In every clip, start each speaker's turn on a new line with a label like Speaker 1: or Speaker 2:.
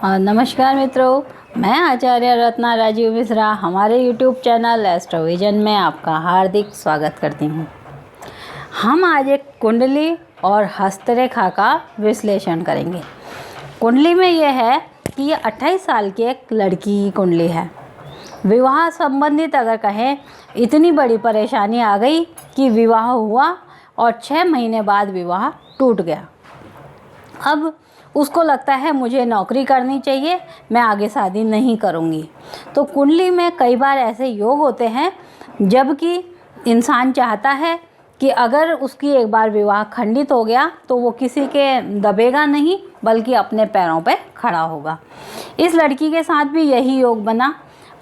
Speaker 1: नमस्कार मित्रों, मैं आचार्य रत्ना राजीव मिश्रा हमारे YouTube चैनल एस्ट्रोविजन में आपका हार्दिक स्वागत करती हूँ। हम आज एक कुंडली और हस्तरेखा का विश्लेषण करेंगे। कुंडली में यह है कि ये 28 साल की एक लड़की की कुंडली है। विवाह संबंधित अगर कहें, इतनी बड़ी परेशानी आ गई कि विवाह हुआ और 6 महीने बाद विवाह टूट गया। अब उसको लगता है मुझे नौकरी करनी चाहिए, मैं आगे शादी नहीं करूँगी। तो कुंडली में कई बार ऐसे योग होते हैं जबकि इंसान चाहता है कि अगर उसकी एक बार विवाह खंडित हो गया तो वो किसी के दबेगा नहीं, बल्कि अपने पैरों पे खड़ा होगा। इस लड़की के साथ भी यही योग बना।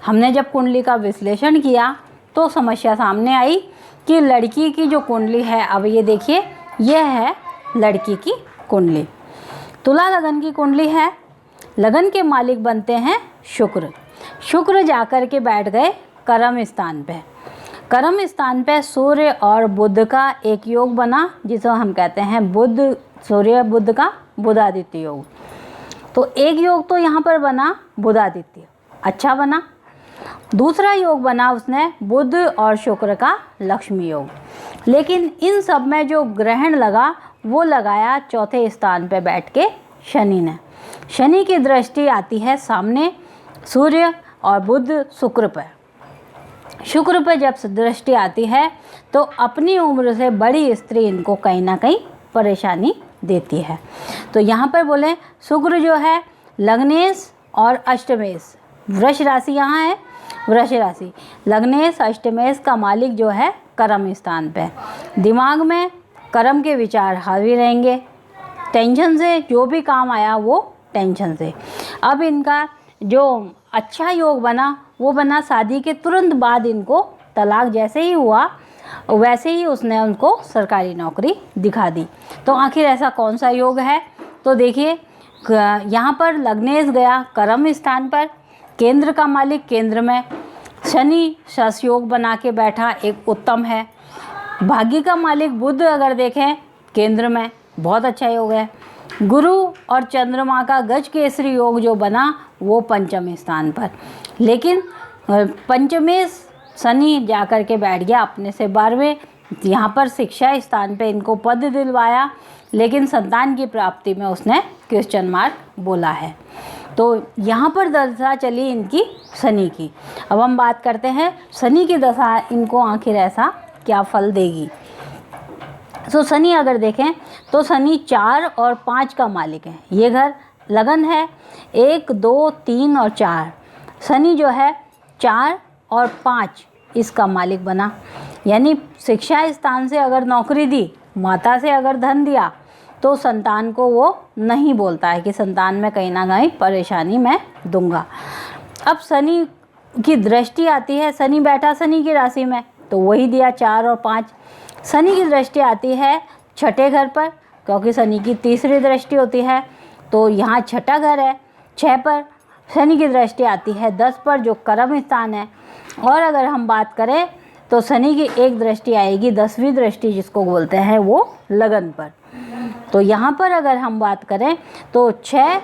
Speaker 1: हमने जब कुंडली का विश्लेषण किया तो समस्या सामने आई कि लड़की की जो कुंडली है, अब ये देखिए, यह है लड़की की कुंडली। तुला लगन की कुंडली है। लगन के मालिक बनते हैं शुक्र। शुक्र जाकर के बैठ गए कर्म स्थान पे। कर्म स्थान पे सूर्य और बुध का एक योग बना, जिसे हम कहते हैं बुध सूर्य बुध का बुधादित्य योग। तो एक योग तो यहाँ पर बना बुधादित्य, अच्छा बना। दूसरा योग बना उसने बुध और शुक्र का लक्ष्मी योग। लेकिन इन सब में जो ग्रहण लगा वो लगाया चौथे स्थान पे बैठ के शनि ने। शनि की दृष्टि आती है सामने सूर्य और बुध शुक्र पर। शुक्र पर जब दृष्टि आती है तो अपनी उम्र से बड़ी स्त्री इनको कहीं ना कहीं परेशानी देती है। तो यहाँ पर बोले शुक्र जो है लग्नेश और अष्टमेश, वृष राशि यहाँ है, वृष राशि, लग्नेश अष्टमेश का मालिक जो है कर्म स्थान पे। दिमाग में कर्म के विचार हावी रहेंगे, टेंशन से जो भी काम आया वो टेंशन से। अब इनका जो अच्छा योग बना वो बना शादी के तुरंत बाद इनको तलाक जैसे ही हुआ वैसे ही उसने उनको सरकारी नौकरी दिखा दी। तो आखिर ऐसा कौन सा योग है? तो देखिए, यहाँ पर लग्नेश गया कर्म स्थान पर, केंद्र का मालिक केंद्र में, शनि शश योग बना के बैठा, एक उत्तम है। भाग्य का मालिक बुध अगर देखें केंद्र में, बहुत अच्छा योग है। गुरु और चंद्रमा का गज केसरी योग जो बना वो पंचम स्थान पर। लेकिन पंचमेश शनि जाकर के बैठ गया अपने से 12वें। यहाँ पर शिक्षा स्थान पे इनको पद दिलवाया, लेकिन संतान की प्राप्ति में उसने क्वेश्चन मार्क बोला है। तो यहाँ पर दशा चली इनकी शनि की। अब हम बात करते हैं शनि की दशा इनको आखिर ऐसा क्या फल देगी। तो शनि अगर देखें तो शनि 4 और 5 का मालिक है। ये घर लगन है 1, 2, 3 और 4। शनि जो है 4 और 5 इसका मालिक बना। यानी शिक्षा स्थान से अगर नौकरी दी, माता से अगर धन दिया, तो संतान को वो नहीं बोलता है कि संतान में कहीं ना कहीं परेशानी मैं दूंगा। अब शनि की दृष्टि आती है, शनि बैठा शनि की राशि में, तो वही दिया 4 और 5। शनि की दृष्टि आती है छठे घर पर, क्योंकि शनि की तीसरी दृष्टि होती है, तो यहाँ छठा घर है। 6 पर शनि की दृष्टि आती है 10 पर, जो कर्म स्थान है। और अगर हम बात करें तो शनि की एक दृष्टि आएगी 10वीं दृष्टि, जिसको बोलते हैं वो लगन पर। तो यहाँ पर अगर हम बात करें तो 6,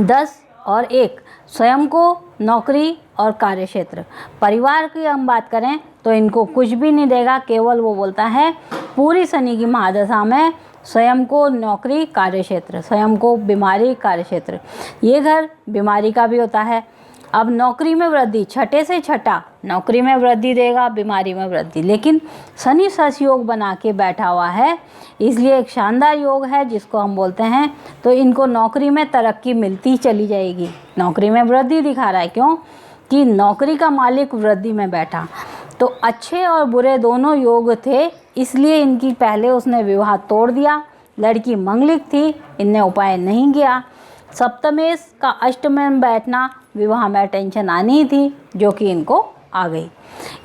Speaker 1: 10 और 1 स्वयं को नौकरी और कार्यक्षेत्र। परिवार की हम बात करें तो इनको कुछ भी नहीं देगा, केवल वो बोलता है पूरी शनि की महादशा में स्वयं को नौकरी कार्यक्षेत्र, स्वयं को बीमारी कार्यक्षेत्र। ये घर बीमारी का भी होता है। अब नौकरी में वृद्धि, छठे से छठा नौकरी में वृद्धि देगा, बीमारी में वृद्धि। लेकिन शनि शश योग बना के बैठा हुआ है, इसलिए एक शानदार योग है जिसको हम बोलते हैं। तो इनको नौकरी में तरक्की मिलती चली जाएगी, नौकरी में वृद्धि दिखा रहा है। क्यों? कि नौकरी का मालिक वृद्धि में बैठा। तो अच्छे और बुरे दोनों योग थे, इसलिए इनकी पहले उसने विवाह तोड़ दिया। लड़की मंगलिक थी, इनने उपाय नहीं किया। सप्तमेश का अष्टम में बैठना, विवाह में टेंशन आनी ही थी, जो कि इनको आ गई।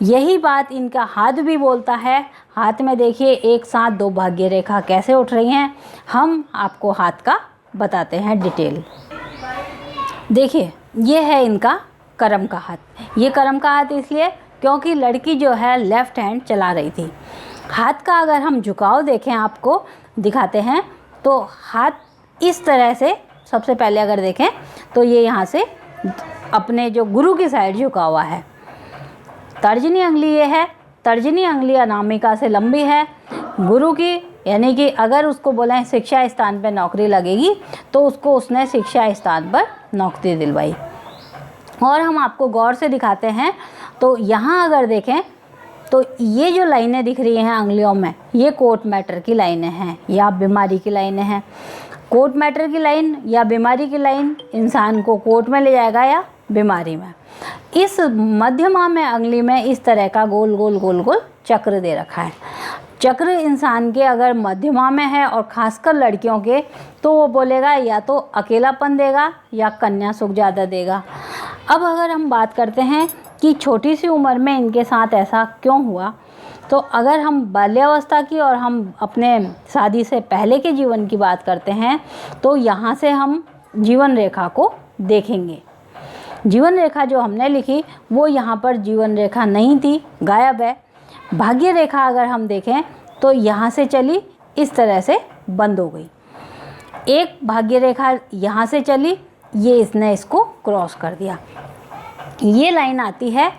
Speaker 1: यही बात इनका हाथ भी बोलता है। हाथ में देखिए एक साथ 2 भाग्य रेखा कैसे उठ रही हैं। हम आपको हाथ का बताते हैं डिटेल। देखिए, ये है इनका कर्म का हाथ। ये कर्म का हाथ इसलिए क्योंकि लड़की जो है लेफ्ट हैंड चला रही थी। हाथ का अगर हम झुकाव देखें, आपको दिखाते हैं, तो हाथ इस तरह से सबसे पहले अगर देखें तो ये यहाँ से अपने जो गुरु की साइड झुका हुआ है। तर्जनी अंगुली ये है, तर्जनी अंगुली अनामिका से लंबी है गुरु की, यानी कि अगर उसको बोलें शिक्षा स्थान पर नौकरी लगेगी तो उसको उसने शिक्षा स्थान पर नौकरी दिलवाई। और हम आपको गौर से दिखाते हैं तो यहाँ अगर देखें तो ये जो लाइनें दिख रही हैं अंगुलियों में, ये कोर्ट मैटर की लाइनें हैं या बीमारी की लाइनें हैं। कोर्ट मैटर की लाइन या बीमारी की लाइन इंसान को कोर्ट में ले जाएगा या बीमारी में। इस मध्यमा में अंगुली में इस तरह का गोल गोल गोल गोल चक्र दे रखा है। चक्र इंसान के अगर मध्यमा में है और ख़ासकर लड़कियों के, तो वो बोलेगा या तो अकेलापन देगा या कन्या सुख ज़्यादा देगा। अब अगर हम बात करते हैं कि छोटी सी उम्र में इनके साथ ऐसा क्यों हुआ, तो अगर हम बाल्यावस्था की और हम अपने शादी से पहले के जीवन की बात करते हैं तो यहाँ से हम जीवन रेखा को देखेंगे। जीवन रेखा जो हमने लिखी वो यहाँ पर जीवन रेखा नहीं थी, गायब है। भाग्य रेखा अगर हम देखें तो यहाँ से चली, इस तरह से बंद हो गई। एक भाग्य रेखा यहाँ से चली, ये इसने इसको क्रॉस कर दिया। ये लाइन आती है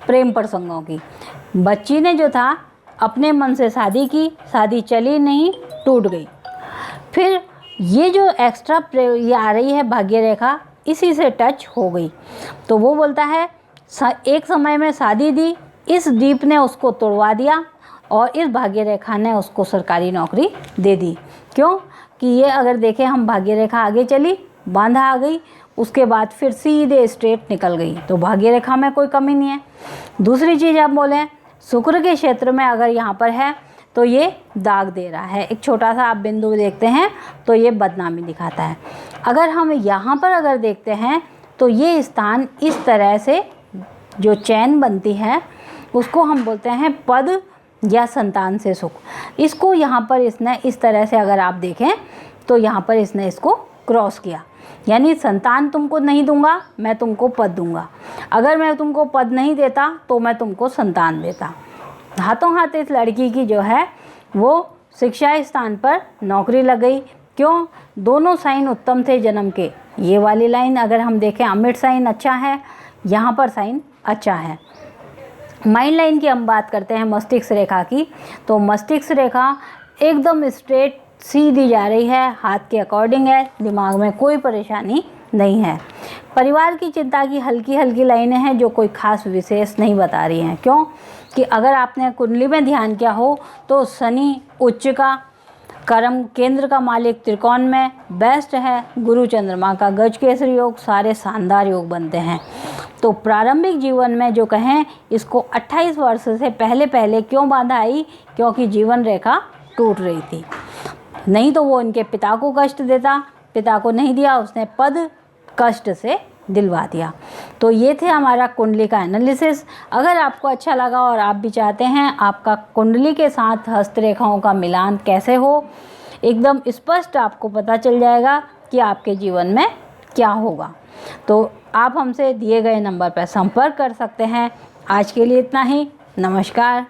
Speaker 1: प्रेम प्रसंगों की। बच्ची ने जो था अपने मन से शादी की, शादी चली नहीं, टूट गई। फिर ये जो एक्स्ट्रा ये आ रही है भाग्य रेखा, इसी से टच हो गई। तो वो बोलता है एक समय में शादी दी, इस दीप ने उसको तोड़वा दिया और इस भाग्य रेखा ने उसको सरकारी नौकरी दे दी। क्यों कि ये अगर देखें हम भाग्य रेखा आगे चली, बांधा आ गई, उसके बाद फिर सीधे स्ट्रेट निकल गई, तो भाग्य रेखा में कोई कमी नहीं है। दूसरी चीज़ आप बोलें शुक्र के क्षेत्र में अगर यहाँ पर है तो ये दाग दे रहा है, एक छोटा सा आप बिंदु देखते हैं तो ये बदनामी दिखाता है। अगर हम यहाँ पर अगर देखते हैं तो ये स्थान इस तरह से जो चैन बनती है उसको हम बोलते हैं पद या संतान से सुख। इसको यहाँ पर इसने इस तरह से अगर आप देखें तो यहाँ पर इसने इसको क्रॉस किया, यानी संतान तुमको नहीं दूंगा, मैं तुमको पद दूंगा। अगर मैं तुमको पद नहीं देता तो मैं तुमको संतान देता। हाथों हाथ इस लड़की की जो है वो शिक्षा स्थान पर नौकरी लग गई। क्यों? दोनों साइन उत्तम थे जन्म के। ये वाली लाइन अगर हम देखें अमिट साइन अच्छा है, यहाँ पर साइन अच्छा है। माइंड लाइन की हम बात करते हैं मस्तिष्क रेखा की, तो मस्तिष्क रेखा एकदम स्ट्रेट सीधी जा रही है, हाथ के अकॉर्डिंग है, दिमाग में कोई परेशानी नहीं है। परिवार की चिंता की हल्की हल्की लाइनें हैं जो कोई खास विशेष नहीं बता रही हैं। क्यों कि अगर आपने कुंडली में ध्यान किया हो तो शनि उच्च का, कर्म केंद्र का मालिक त्रिकोण में बेस्ट है, गुरु चंद्रमा का गज केसरी योग, सारे शानदार योग बनते हैं। तो प्रारंभिक जीवन में जो कहें इसको 28 वर्ष से पहले पहले क्यों बाधा आई, क्योंकि जीवन रेखा टूट रही थी। नहीं तो वो इनके पिता को कष्ट देता, पिता को नहीं दिया, उसने पद कष्ट से दिलवा दिया। तो ये थे हमारा कुंडली का एनालिसिस। अगर आपको अच्छा लगा और आप भी चाहते हैं आपका कुंडली के साथ हस्तरेखाओं का मिलान कैसे हो, एकदम स्पष्ट आपको पता चल जाएगा कि आपके जीवन में क्या होगा, तो आप हमसे दिए गए नंबर पर संपर्क कर सकते हैं। आज के लिए इतना ही। नमस्कार।